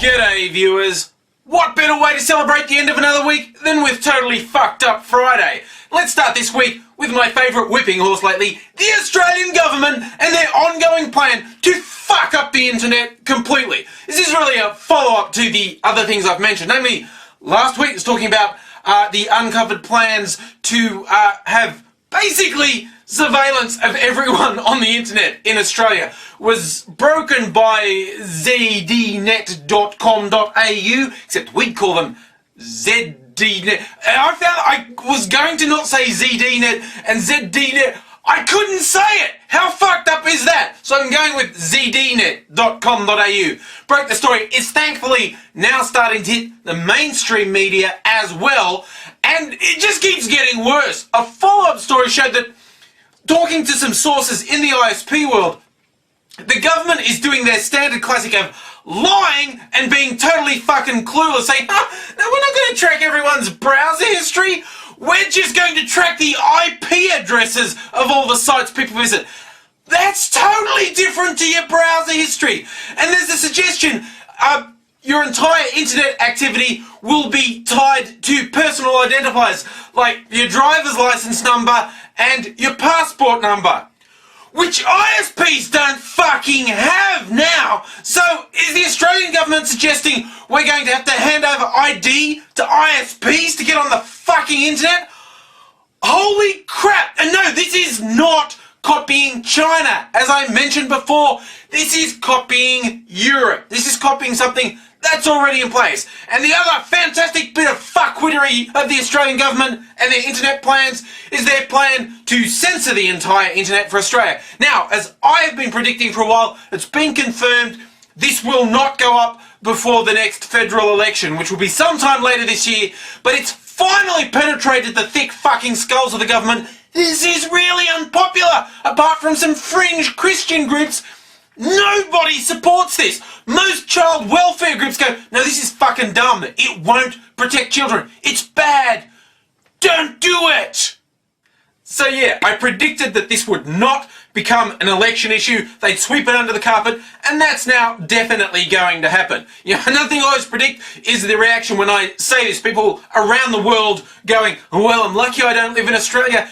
G'day viewers. What better way to celebrate the end of another week than with totally fucked up Friday? Let's start this week with my favourite whipping horse lately, the Australian government and their ongoing plan to fuck up the internet completely. This is really a follow-up to the other things I've mentioned. Namely, last week I was talking about the uncovered plans to have basically surveillance of everyone on the internet in Australia was broken by zdnet.com.au, except we'd call them ZDNet. I found I was going to not say ZDNet and ZDNet. I couldn't say it! How fucked up is that? So I'm going with zdnet.com.au. Broke the story. It's thankfully now starting to hit the mainstream media as well, and it just keeps getting worse. A follow-up story showed that, talking to some sources in the ISP world, the government is doing their standard classic of lying and being totally fucking clueless, saying, no, we're not going to track everyone's browser history. We're just going to track the IP addresses of all the sites people visit. That's totally different to your browser history. And there's a suggestion, your entire internet activity will be tied to personal identifiers, like your driver's license number and your passport number, which ISPs don't fucking have now. So is the Australian government suggesting we're going to have to hand over ID to ISPs to get on the fucking internet? Holy crap! And no, this is not copying China. As I mentioned before, this is copying Europe. This is copying something that's already in place. And the other fantastic bit of fuckwittery of the Australian government and their internet plans is their plan to censor the entire internet for Australia. Now, as I have been predicting for a while, it's been confirmed this will not go up before the next federal election, which will be sometime later this year, but it's finally penetrated the thick fucking skulls of the government. This is really unpopular, apart from some fringe Christian groups. Nobody supports this. Most child welfare groups go, no, this is fucking dumb. It won't protect children. It's bad. Don't do it. So yeah, I predicted that this would not become an election issue. They'd sweep it under the carpet, and that's now definitely going to happen. You know, another thing I always predict is the reaction when I say this. People around the world going, well, I'm lucky I don't live in Australia.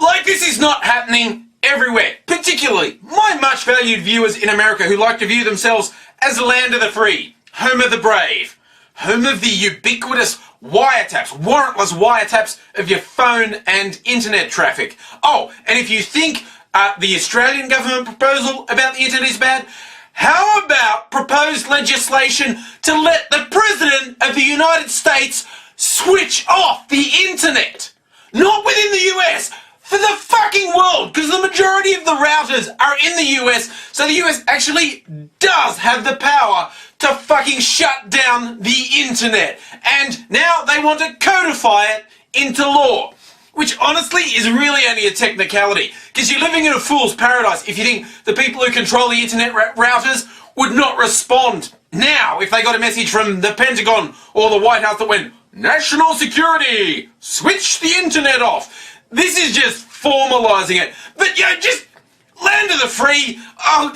Like this is not happening everywhere, particularly my much valued viewers in America who like to view themselves as the land of the free, home of the brave, home of the ubiquitous wiretaps, warrantless wiretaps of your phone and internet traffic. Oh, and if you think the Australian government proposal about the internet is bad, how about proposed legislation to let the President of the United States switch off the internet? Not within the US, for the fucking world, because the majority of the routers are in the US, so the US actually does have the power to fucking shut down the internet. And now they want to codify it into law, which honestly is really only a technicality, because you're living in a fool's paradise if you think the people who control the internet routers would not respond now if they got a message from the Pentagon or the White House that went, national security, switch the internet off. This is just formalising it. But yo, just land of the free. Oh,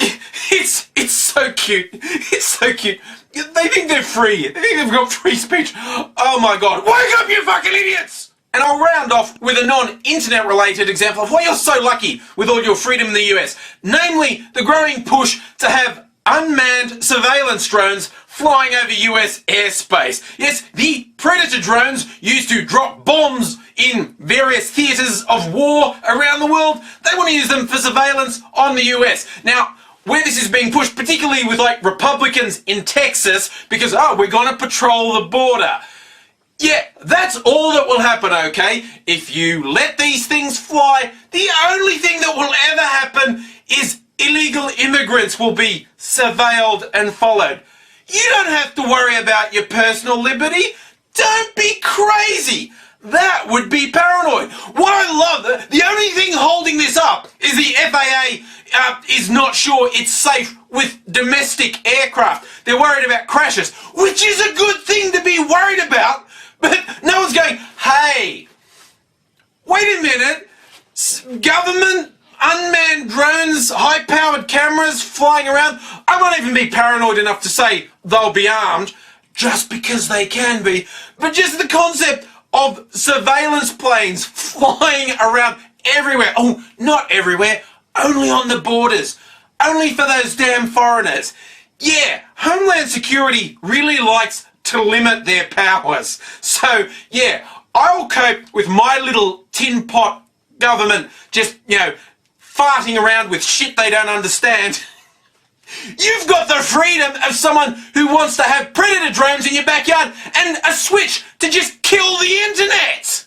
it's so cute. It's so cute. They think they're free. They think they've got free speech. Oh my god. Wake up, you fucking idiots! And I'll round off with a non-internet related example of why you're so lucky with all your freedom in the US. Namely, the growing push to have unmanned surveillance drones flying over US airspace. Yes, the Predator drones used to drop bombs in various theatres of war around the world. They want to use them for surveillance on the US. Now, where this is being pushed, particularly with like Republicans in Texas, because, oh, we're going to patrol the border. Yeah, that's all that will happen, okay? If you let these things fly, the only thing that will ever happen is illegal immigrants will be surveilled and followed. You don't have to worry about your personal liberty. Don't be crazy. That would be paranoid. What I love, the only thing holding this up is the FAA is not sure it's safe with domestic aircraft. They're worried about crashes, which is a good thing to be worried about, but no one's going, hey, wait a minute, government, unmanned drones, high-powered cameras flying around. I won't even be paranoid enough to say they'll be armed, just because they can be. But just the concept of surveillance planes flying around everywhere. Oh, not everywhere, only on the borders. Only for those damn foreigners. Yeah, Homeland Security really likes to limit their powers. So, yeah, I'll cope with my little tin pot government just, farting around with shit they don't understand. You've got the freedom of someone who wants to have Predator drones in your backyard and a switch to just kill the internet!